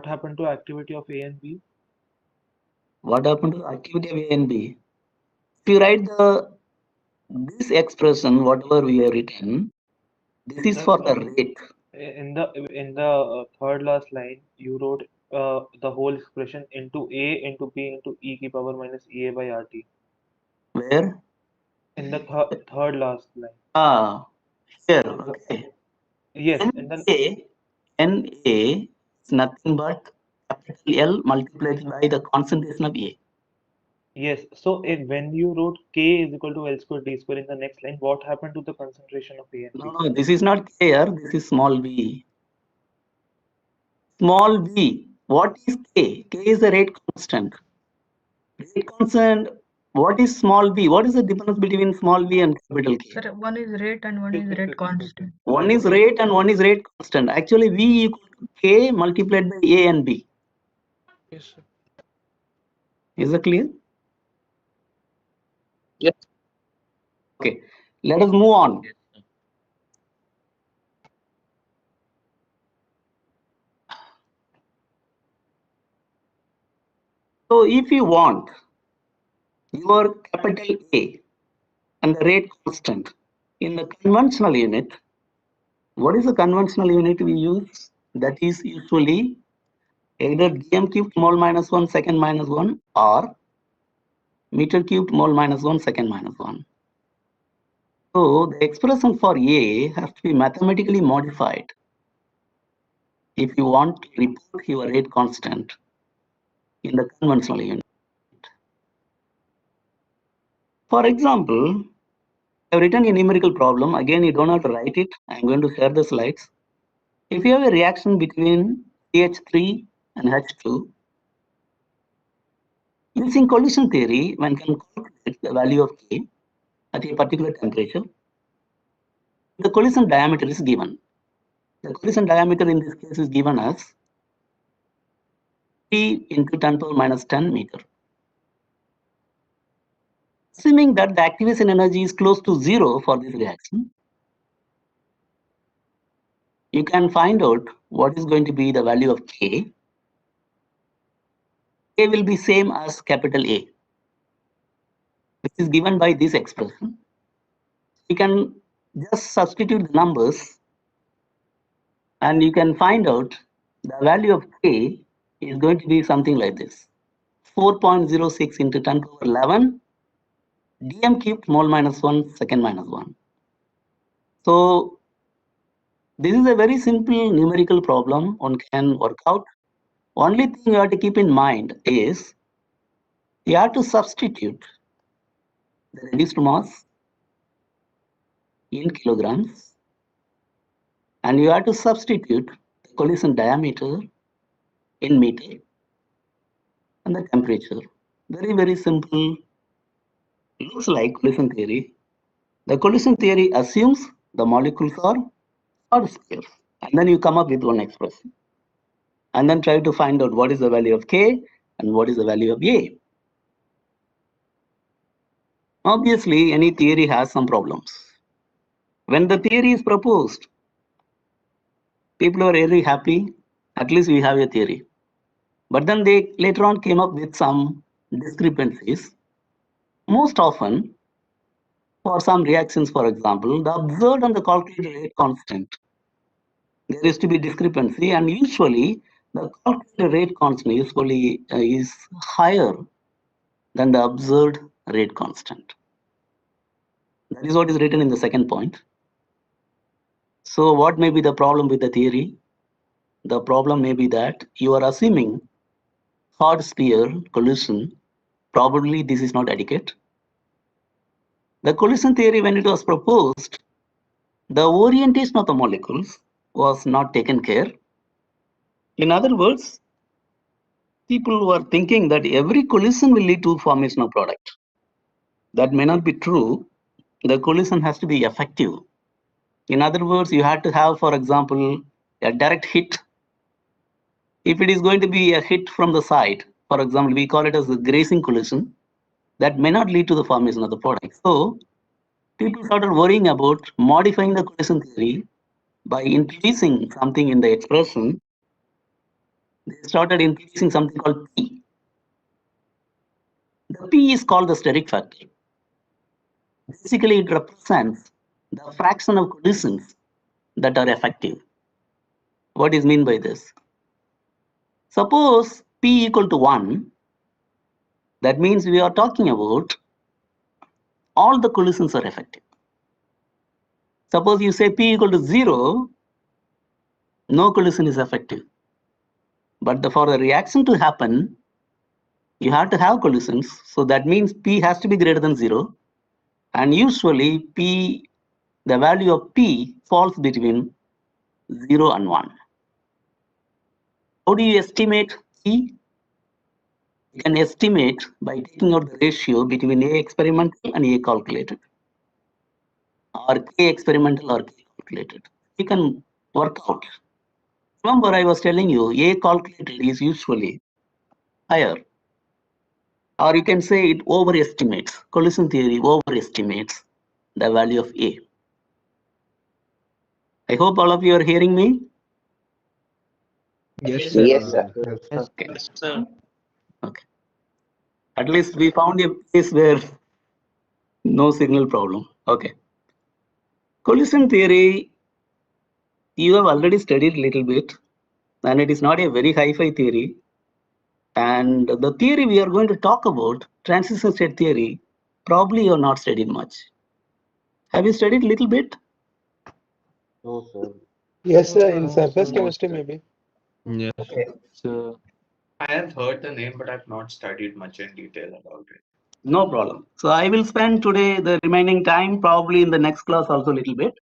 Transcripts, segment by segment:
what happened to activity of A and B? What happened to the activity of A and B? If you write this expression, whatever we have written, this is Like for the rate. in the third last line, you wrote the whole expression into A into B into e की power minus EA by RT. Where? In the third last line. Ah, here. Okay. Yes, and then NA, NA is nothing but capital L multiplied by the concentration of A. yes. So when you wrote K is equal to L square D square in the next line, what happened to the concentration of A and No, B? no, this is not K here. This is small v. Small v. What is K? K is the rate constant. Rate constant. What is small v? What is the difference between small v and capital K? Sir, one is rate and one is rate constant. One is rate and one is rate constant. Actually, v equal to K multiplied by A and B. Yes, sir. Is that clear? Yes. Okay. Let us move on. So if you want your capital A and the rate constant in the conventional unit, what is the conventional unit we use? That is usually either dm cubed mole minus 1 second minus 1 or meter cubed mole minus 1 second minus 1. So the expression for A has to be mathematically modified if you want to report your rate constant in the conventional unit. For example, I've written a numerical problem. Again, you don't have to write it. I'm going to share the slides. If you have a reaction between CH3 and H2, using collision theory, one can calculate the value of K at a particular temperature. The collision diameter is given. The collision diameter in this case is given as 3 into 10 to the minus 10 meter. Assuming that the activation energy is close to 0 for this reaction, you can find out what is going to be the value of K. K will be same as capital A, which is given by this expression. You can just substitute the numbers and you can find out the value of K is going to be something like this. 4.06 into 10 to the power 11 dm cubed mole minus 1 second minus 1. So this is a very simple numerical problem one can work out. Only thing you have to keep in mind is you have to substitute the reduced mass in kilograms and you have to substitute the collision diameter in meter and the temperature. Very, very simple. Looks like collision theory. The collision theory assumes the molecules are odd spheres and then you come up with one expression and then try to find out what is the value of K and what is the value of A. Obviously, any theory has some problems. When the theory is proposed, people are very happy, at least we have a theory. But then they later on came up with some discrepancies. Most often, for some reactions, for example, the observed and the calculated rate constant, there is to be discrepancy, and usually the calculated rate constant usually is higher than the observed rate constant. That is what is written in the second point. So what may be the problem with the theory? The problem may be that you are assuming hard sphere collision. Probably this is not adequate. The collision theory, when it was proposed, the orientation of the molecules was not taken care. In other words, people were thinking that every collision will lead to formation of product. That may not be true. The collision has to be effective. In other words, you have to have, for example, a direct hit. If it is going to be a hit from the side, for example, we call it as a grazing collision, that may not lead to the formation of the product. So people started worrying about modifying the collision theory by introducing something in the expression they started introducing something called P. The P is called the steric factor. Basically, it represents the fraction of collisions that are effective. What is mean by this? Suppose P equal to 1, that means we are talking about all the collisions are effective. Suppose you say P equal to 0, no collision is effective. But for the reaction to happen, you have to have collisions. So that means P has to be greater than 0. And usually P, the value of P falls between 0 and 1. How do you estimate P? You can estimate by taking out the ratio between A experimental and A calculated, or K experimental or K calculated. You can work out. Remember, I was telling you, A calculated is usually higher, or you can say it overestimates. Collision theory overestimates the value of A. I hope all of you are hearing me. Yes, sir. sir. Yes, sir. Okay. Yes, sir. Okay. At least we found a place where no signal problem. Okay. Collision theory, you have already studied a little bit, and it is not a very hi-fi theory. And the theory we are going to talk about, transition state theory, probably you have not studied much. Have you studied a little bit? No, sir. Yes, sir. In No, surface sir, chemistry, sir. maybe. Yes. So I have heard the name, but I've not studied much in detail about it. No problem. So I will spend today the remaining time, probably in the next class also a little bit.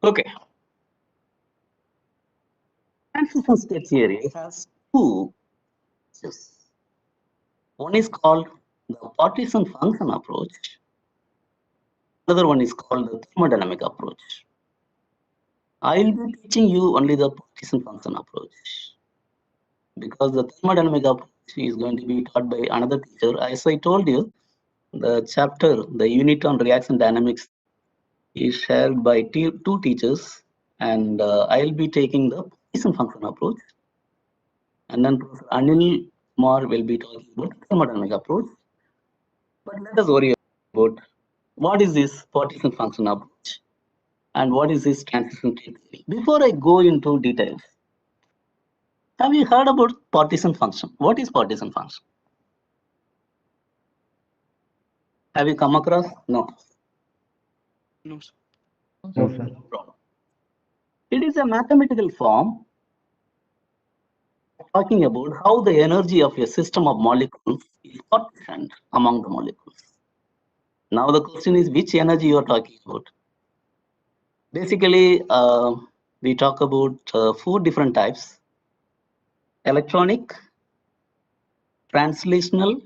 Okay. Transition state theory has two steps. One is called the partition function approach. Another one is called the thermodynamic approach. I will be teaching you only the partition function approach, because the thermodynamic approach is going to be taught by another teacher. As I told you, the chapter, the unit on reaction dynamics, is shared by two teachers, and I'll be taking the partition function approach, and then Professor Anil Kumar will be talking about thermodynamic approach. But let us worry about what is this partition function approach and what is this transition state theory. Before I go into details, have you heard about partition function? What is partition function? Have you come across? No. No, sir. No, sir. No problem. It is a mathematical form talking about how the energy of a system of molecules is partitioned among the molecules. Now the question is which energy you are talking about. Basically, we talk about 4 different types: electronic, translational,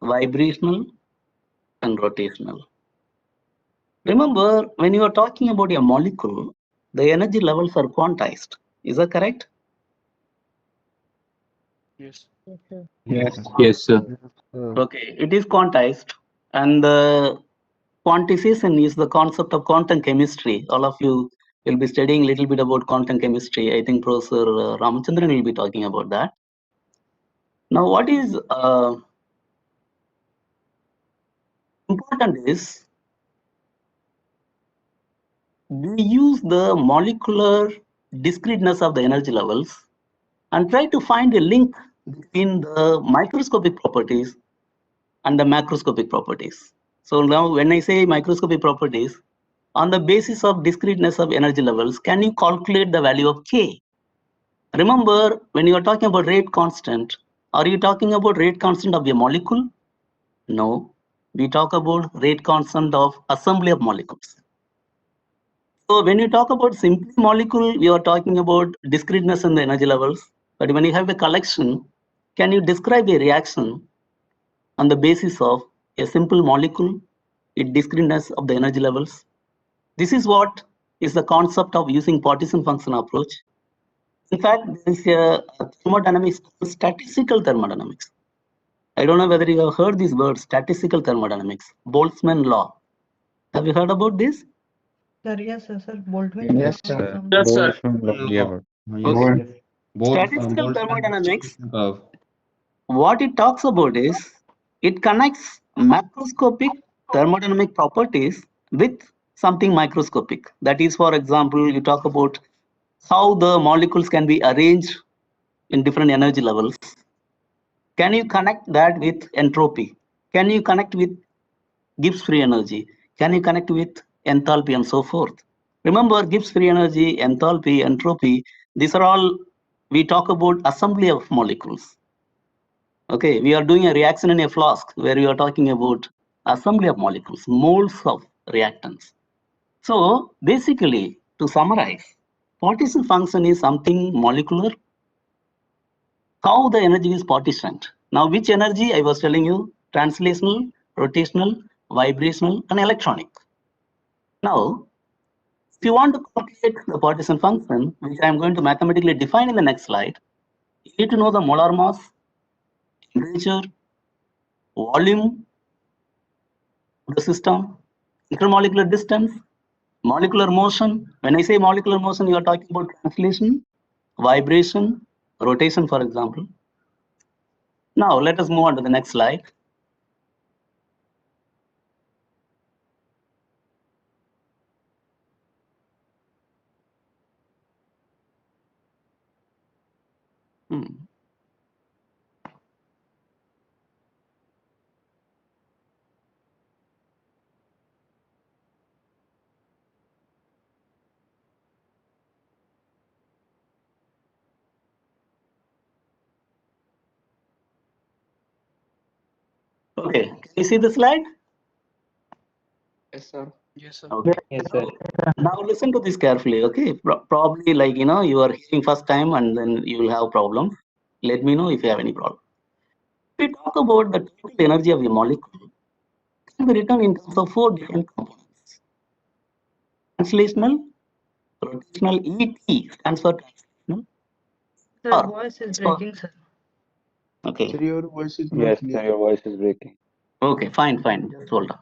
vibrational, and rotational. Remember, when you are talking about a molecule, the energy levels are quantized. Is that correct? Yes. Yes. Yes, sir. Okay, it is quantized, and the quantization is the concept of quantum chemistry. All of you will be studying a little bit about quantum chemistry. I think Professor Ramachandran will be talking about that. Now, what is important is we use the molecular discreteness of the energy levels and try to find a link between the microscopic properties and the macroscopic properties. So now when I say microscopic properties, on the basis of discreteness of energy levels, can you calculate the value of K? Remember, when you are talking about rate constant, are you talking about rate constant of a molecule? No, we talk about rate constant of assembly of molecules. So when you talk about simply molecule, we are talking about discreteness in the energy levels. But when you have a collection, can you describe a reaction on the basis of a simple molecule, its discreteness of the energy levels? This is what is the concept of using partition function approach. In fact, there is a thermodynamics, statistical thermodynamics. I don't know whether you have heard this word, statistical thermodynamics, Boltzmann law. Have you heard about this? Sir, yes, sir. Boltzmann Yes, law sir. from Yes, sir. Boltzmann law. No. Yeah, Okay. Statistical Boltzmann thermodynamics, distribution curve. what it talks about is it connects macroscopic thermodynamic properties with something microscopic. That is, for example, you talk about how the molecules can be arranged in different energy levels. Can you connect that with entropy? Can you connect with Gibbs free energy? Can you connect with enthalpy and so forth? Remember, Gibbs free energy, enthalpy, entropy, these are all, we talk about assembly of molecules. Okay, we are doing a reaction in a flask where we are talking about assembly of molecules, moles of reactants. So basically, to summarize, partition function is something molecular, how the energy is partitioned. Now, which energy I was telling you, translational, rotational, vibrational, and electronic. Now, if you want to calculate the partition function, which I am going to mathematically define in the next slide, you need to know the molar mass, temperature, volume of the system, intermolecular distance, molecular motion. When I say molecular motion, you are talking about translation, vibration, rotation, for example. Now, let us move on to the next slide. Okay, can you see the slide? Yes, sir. Yes, sir. Okay. Yes, sir. Now listen to this carefully, okay? Probably like, you are hearing first time and then you will have problem. Let me know if you have any problem. If we talk about the total energy of a molecule, it can be written in terms of 4 different components. Translational, rotational, ET stands for translational. Sir, Or voice is stands for- breaking, sir. Okay. Sir, your voice is not Yes, clear. sir, your voice is breaking. Okay, fine. Just hold on.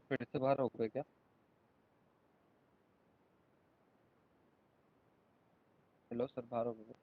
फिर से बाहर हो गए क्या? Hello sir, बाहर हो गए?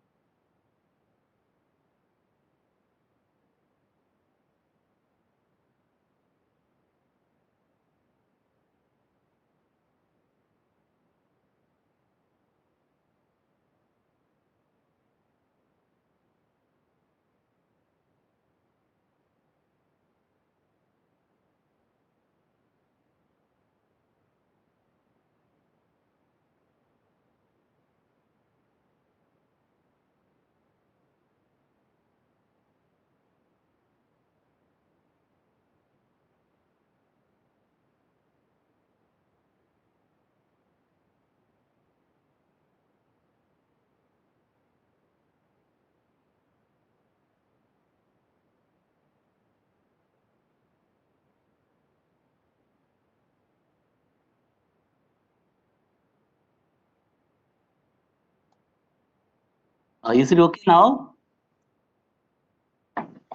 Is it okay now?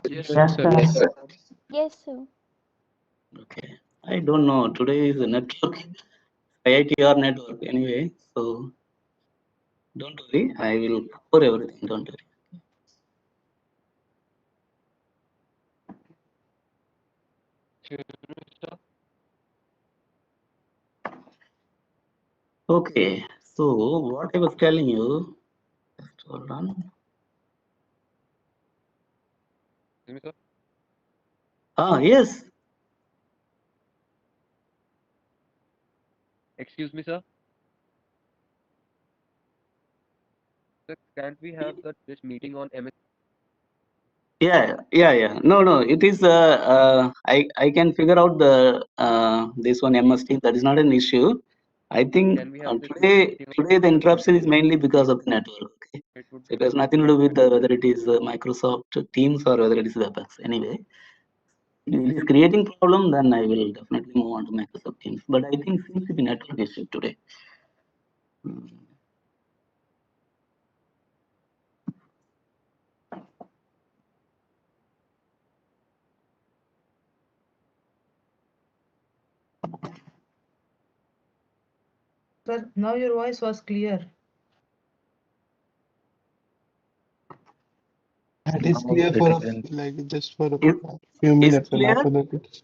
Yes, sir. Yes, sir. Yes, sir. Okay. I don't know. Today is a network, IITR network anyway. So don't worry. I will cover everything. Don't worry. Excuse me, sir. Okay, so what I was telling you, just hold on. Excuse me, sir. Yes, Excuse me, sir. Sir, can't we have this meeting on MS? yeah. No, it is. I can figure out the this one MST. That is not an issue. I think Can we have this today meeting the interruption is mainly because of the network. Okay, on? It would so be it has great. nothing to do with whether it is Microsoft Teams or whether it is WebEx. Anyway, if it is creating problem, then I will definitely move on to Microsoft Teams. But I think seems to be network issue today. Hmm. Sir, now your voice was clear. That is Now clear it for is. like just for a Is, few is minutes, and clear? after that it's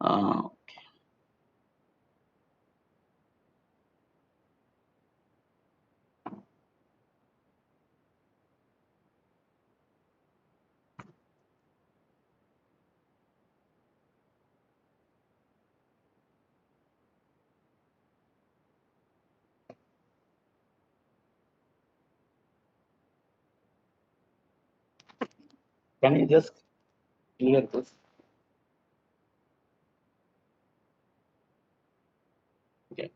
Uh, can you just clear this? Okay.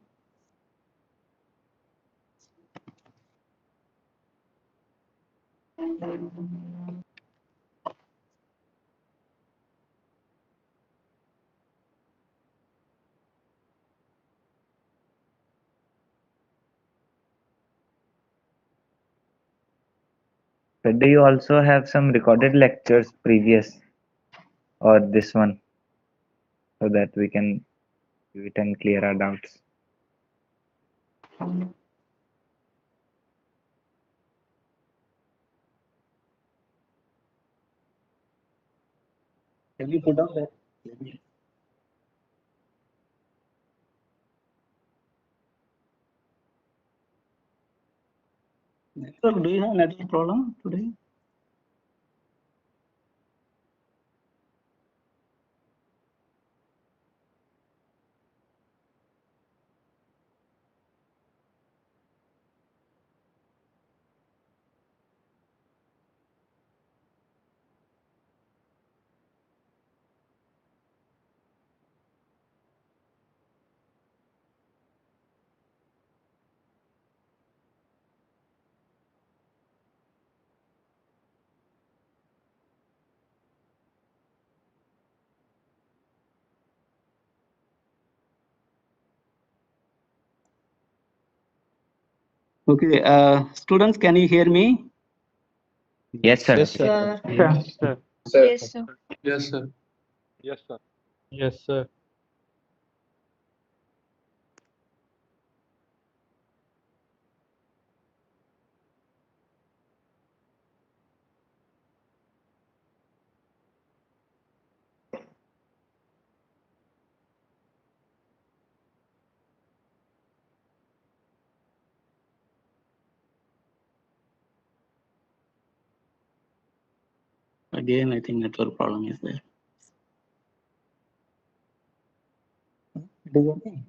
So do you also have some recorded lectures previous or this one so that we can view it and clear our doubts? Have you put on that? Network, do you have network problem today? Okay, students, can you hear me? Yes, sir. Yes, sir. Sir, Yes, sir. Yes, sir. Yes, sir. Yes, sir. Yes, sir. Again, I think network problem is there. It is okay.